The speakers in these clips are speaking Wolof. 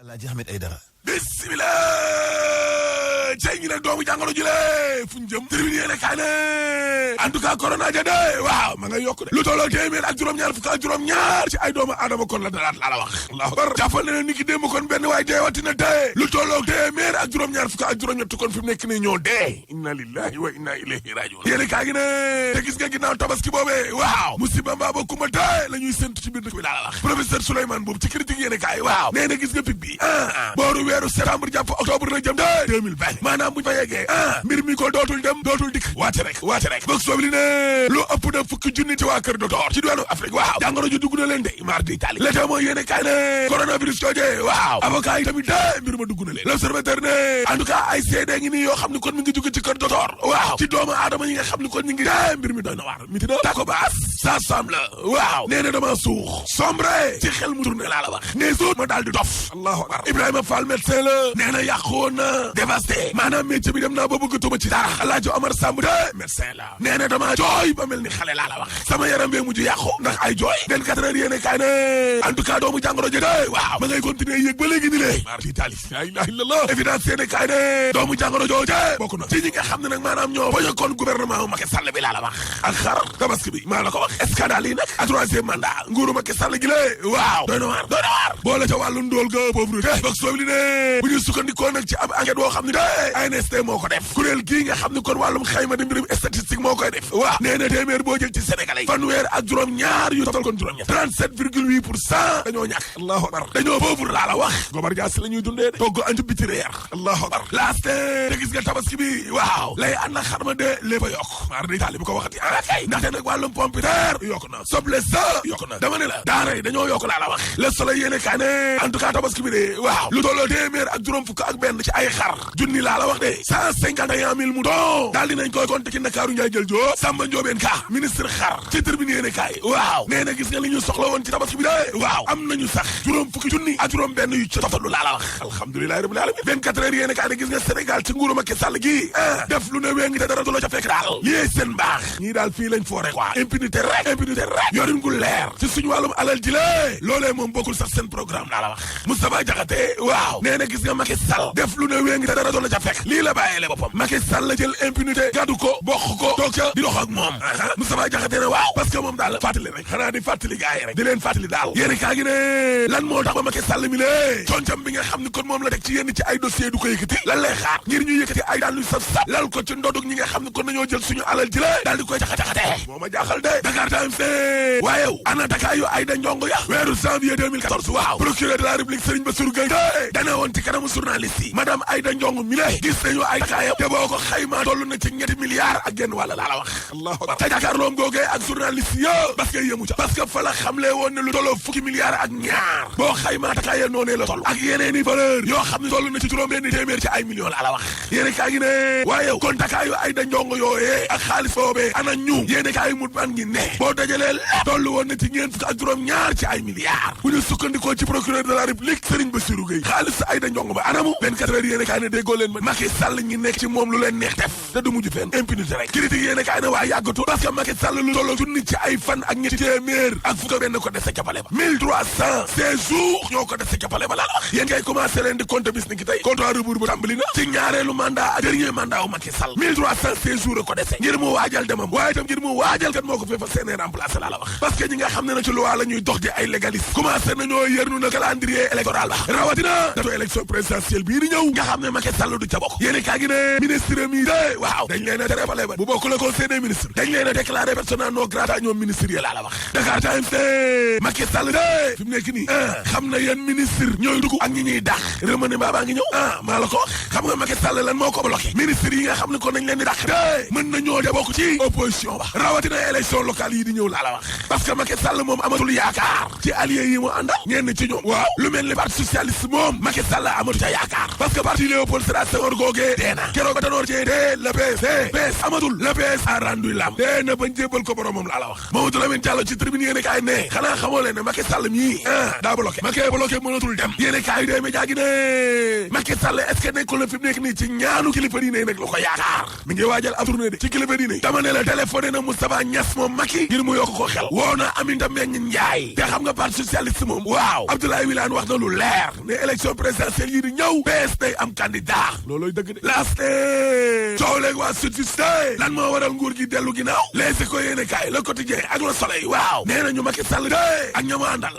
Alaaji Ahmed Aidara bismillah cey ñi nag doomu jàngoro ji le fu ñu jëm tribune yéene kaay ne en tout cas corona ja de waaw ma nga yokk de lu tolloo téeméer ak juróom-ñaar fukk ak juróom-ñaar ci ay doomu aadama kon la dalaat laa la wax allahu akbar jàppal ne ni ki démb kon benn waay deewati na dee lu tolloo téeméer ak juróom-ñaar fukk ak juróom-ñett kon fi mu nekk nii ñoo dee inna lillahi wa inna ilayhi rajiun yéene kaay gi ne te gis nga ginnaaw tabaski boobee waaw musiba mbaa ba kumba tey la ñuy séntu ci biir dëkk bi laa la wax professeur Souleymane boobu ci critique yéene kaay waaw nee na gis nga pic bi booru weeru septembre jàpp octobre la jëm de 2020 maanaam buñ fa yeggee mbir mi ko dootul dem dootul dikk waate rek boog soob li ne lu ëpp na fukki junni ci waa kër docteur ci diwaanu Afrique waaw jàngoro ju dugg na leen de mar di Italie le témoin yéene kaay ne coronavirus jooje waaw avocat yi tamit de mbir ma dugg na leen l'observateur ne en tout cas ay seede ngi nii yoo xam ne kon mi ngi jóge ci kër docteur waaw ci doomu aadama yi nga xam ne kon ñu ngi de mbir mi doy na waar miti na tako baas ça semble waaw nee na dama suux sombre ci xel mu tourné laa la wax ne suut ma daal di dof allahu akbar Ibrahima Fall médecin la nee na yàqoon na dévasté maanaam métier bi dem naa ba bëgg tuma ci dara Alaaji Omar Samb de médecin la nee na dama jooy ba mel ni xale laa la wax sama yaram bee mujj yàqu ndax ay jooy 24 heures yéene kaay ne en tout cas doomu jàngoro ji de waaw ma ngay continuer yéeg ba léegi ni lée mar d'Italie la ilaha illallah évidence yéene kaay ne doomu jàngoro jooje bokk na ci ñi nga xam ne nag maanaam ñoo bañ a kon gouvernement u Macky Sall bi laa la wax ak xar tabaski bi maa la ko wax scandale yi nag à troisième mandat nguuru Macky Sall gi lée waaw doy na waar boole ca wàllu ndóol ga pauvreté bok soob li ne bu ñu sukkandikoo nag ci ab enquête boo xam ne de ANSD moo ko def kuréel gii nga xam ne kon wàllum xayma di mbirum statistique moo koy def waaw nee na téeméer boo jël ci Sénégalais yi fanweer ak juróom-ñaar yu total kon juróom-ñett 37,8% dañoo ñàkk allahu akbar dañoo pauvre laa la wax gobar jaas la ñuy dundee de togg añ biti reer allahu akbar laaste te gis nga tabaski bi waaw lay ànd na xarma de lépp a yokk maar di taali bu ko waxati kay ndaxte nag wàllum pompiteer yokk na soble sa yokk na dama ne la daara yi dañoo yokk laa la wax le soleil yéene kaa ne en tout cas tabaski bi de waaw lu tolloo téeméer ak juróom fukk ak benn ci ay xar junni laa la wax de 151 000 moutons daal dinañ koy compter ci Ndakaaru Njaay jël joo Samba Ndiobène Ka ministre xar ci tribune yéene kaay waaw nee na gis nga li ñu soxla woon ci tabaski bi de waaw am nañu sax juróom fukki junni ak juróom benn yu ci totalu laa la wax alhamdulilahi rabbil alamin 24 heures yéene kaay ne gis nga Sénégal ci nguuru Macky Sall gi def lu ne wéngi te dara du la ca fekk daal lii seen baax ñii daal fii lañ foore quoi impunité rek yorin gu leer ci suñu wàllum alal ji lée loolee moom bokkul sax seen programme laa la wax Moustapha Diakhaté waaw nee na gis nga Macky Sall def lu ne wéngi te dara du la ca fekk lii la bàyyeele boppam Macky Sall la jël impunité gàddu ko bokk ko toog ca di dox ak moom Moustapha Diakhaté ne waaw parce que moom daal fàttali rek xanaa di fàttali gars yi rek di leen fàttali daal yéeni kaa gi ne lan moo tax ba Macky Sall mi lée concam bi nga xam ne kon moom la teg ci yenn ci ay dossier du ko yëkkati lan lay xaar ngir ñu yëkkati ay daal lu sab lal ko ci ndodug ñi nga xam ne kon nañoo jël suñu alal ji la daal di koy jaxate moo ma jaaxal de Dakar Times waaye ana dakaayu Aïda Ndiongo ya weeru janvier 2014 waaw procureur de la République Serigne Bassirou Gueye dana woon ci kanamu journaliste yi madame Aïda Ndiongo mi le gis nañu ay dakaayam te boo ko xayma toll na ci ñetti milliards ak genn wàlla laa la wax allahu akbar te jàkkaarloom googee ak journaliste yo parce que yëmu ca parce que fa la xamle woon ne lu tolloo fukki milliards ak ñaar boo xayma dakaaya noonee la toll ak yeneen i valeur yoo xam ne toll na ci juróom benn téeméer ci ay millions laa la wax yéene kaa gi ne waaye kon dakaayu Aïda Ndiongo yooyee ak xaalis boobee ana ñu yéene kaa yi mut ban ngi ne boo dajalee lépp toll woon na ci ñeent fukk ak juróom ñaar ci ay milliards bu ñu sukkandikoo ci procureur de la République Serigne Bassirou Gueye xaalis Aïda Ndiongo ba anamu 24 heures yéene kaay ne déggoo leen ma Macky Sall ñi nekk ci moom lu leen neex def te du mujj fenn impunité rek critique yéene kaay ne waa yàggatu parce que Macky Sall lu tolloo junni ci ay fan ak ñetti téeméer ak fukk benn ko dese capale ba 1316 jours ñoo ko dese capale ba laa la wax yéen kay commencé leen di compter bis ni ki tey compte à rebours bu tàmbali na ci ñaareelu mandat ak dernier mandat wu Macky Sall 1316 jours ko dese ngir mu waajal demam waaye itam ngir mu waajal kat moo ko fee fa seenee remplacé laa la wax parce que ñi nga xam ne na ci loi la ñuy dox di ay légaliste commencé nañoo yërnu na calendrier électoral ba rawatina datu élection présidentielle bii di ñëw nga xam ne Macky Sall du ca bokk yéeni kaa gi ne ministre mi de waaw dañ leen a tere fale ba bu bokk la conseil des ministres dañ leen a déclaré persona non grata ñoom ministres yi laa la wax Dakar Times de Macky Sall de fi mu nekk nii xam na yéen ministre ñooy dugg ak ñi ñuy dàq remaniement baa ngi ñëw maa la ko wax xam nga Macky Sall lan moo ko bloqué ministre yi nga xam ne kon nañ leen di dàq de mën nañoo de bokk ci opposition ba rawatina élection locale yi di ñëw laa la wax parce que Macky Sall moom amatul yaakaar ci allié yi mu àndal ñenn ci ñoom waaw lu mel ni parti socialiste moom Macky Sall amatu ca yaakaar parce que parti Léopold Sédar Senghor googee dee na keroog ba Tanor Dieng dee le PS amatul le PS a rendu lam dee na bañ jébbal ko boromam laa la wax Mamadou Lamine Diallo ci tribune yéene kaay ne xanaa xamoo leen ne Macky Sall mii daa bloqué Macky bloqué mënatul dem yéene kaay dee média gi ne Macky Sall est-ce que nekkul na fi mu nekk nii ci ñaanu kilifa diine nag lu ko yaakaar mi ngi waajal ab tournée de ci kilifa diine dama ne la téléphoné na Moustapha Niass moom Macky ngir mu yokk ko xel woo na Aminata Mbengue Ndiaye te xam nga parti socialiste moom waaw Abdoulaye Wilane wax na lu leer ne élection présidentielle yi di ñëw PS day am candidat looloy dëgg de laaste coow léegi waa sudfiste lan moo waral nguur gi dellu ginnaaw Les Échos yéene kaay Le Quotidien ak Le Soleil waaw nee nañu Macky Sall de ak ñama àndal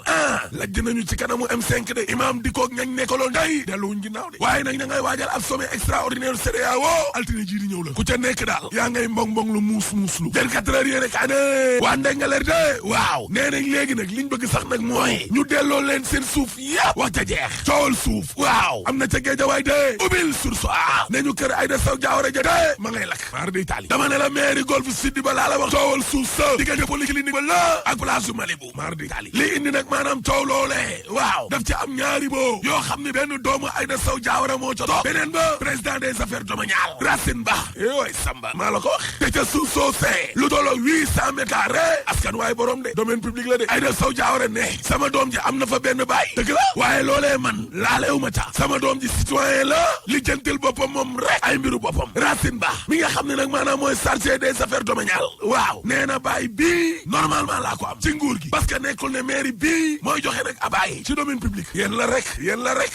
lajj nañu ci kanamu M5 de imam di koog ñañ nekkaloon day delluwuñ ginnaaw de waaye nag ña ngay waajal ab sommet extraordinaire CEDEAO altine ji di ñëw la ku ca nekk daal yaa ngay mbong lu muus lu 24 heures yéene kaay ne waa Ndengaleer de waaw nee nañ léegi nag liñ bëgg sax nag mooy ñu delloo leen seen suuf yëpp wax ca jeex coowal suuf waaw am na ca Géejawaay de ubbil source ne ñu kër Aïda Sow Diawara ja de ma ngay lakk mar de Italie dama ne la mairie Golf Sud ba laa la wax coowal suuf sa diggante polyclinique ba la ak place Malibu mar de Italie li indi nag maanaam coow loolee waaw daf ci am ñaari boo yoo xam ne benn doomu Aïda Sow Diawara moo ca toog beneen ba président des affaires domaniales Racine Ba yooy Samba maa la ko wax te ca suuf soosee lu tolloo 800 mètres carrés askan waay borom de domaine public la de Aïda Sow Diawara ne sama doom ji am na fa benn baay dëgg la waaye loolee man laalewu ma ca sama doom ji citoyen la li jëntil boppam moom rek ay mbiru boppam Racine Ba mi nga xam ne nag maanaam mooy chargé des affaires domaniales waaw nee na baay bii normalement laa ko am ci nguur gi parce que nekkul ne mairie bii mooy joxe nag abaay ci domaine public yéen la rek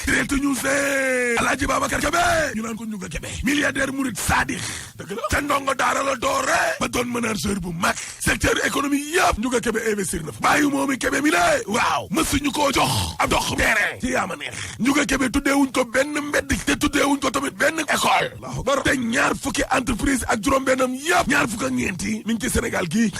direct news ne Alaaji Babacar Kébé ñu naan ko Ndiouga Kébé milliardaire murid sadix dëgg la ca ndongo daara la doore ba doon manager bu mag secteur économie yëpp Ndiouga Kébé investir na fa bàyyi moomi Kébé mi ne waaw mësuñu koo jox ab dox terrain ci yaama neex Ndiouga Kébé tuddeewuñ ko benn mbedd te tuddeewuñ ko tamit benn école te ñaar fukki entreprise ak juróom bennam yëpp ñaar fukk ak ñeenti mi ngi ci Sénégal gii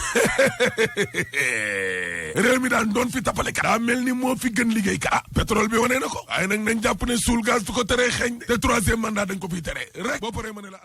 réew mi daan doon fi tappalekat daa mel ni moo fi gën liggéey kat pétrole bi wane na ko waaye nag nañ jàpp ne suul gaz du ko teree xeeñ te troisième mandat dañ ko fiy tere rek boo paree ma ne la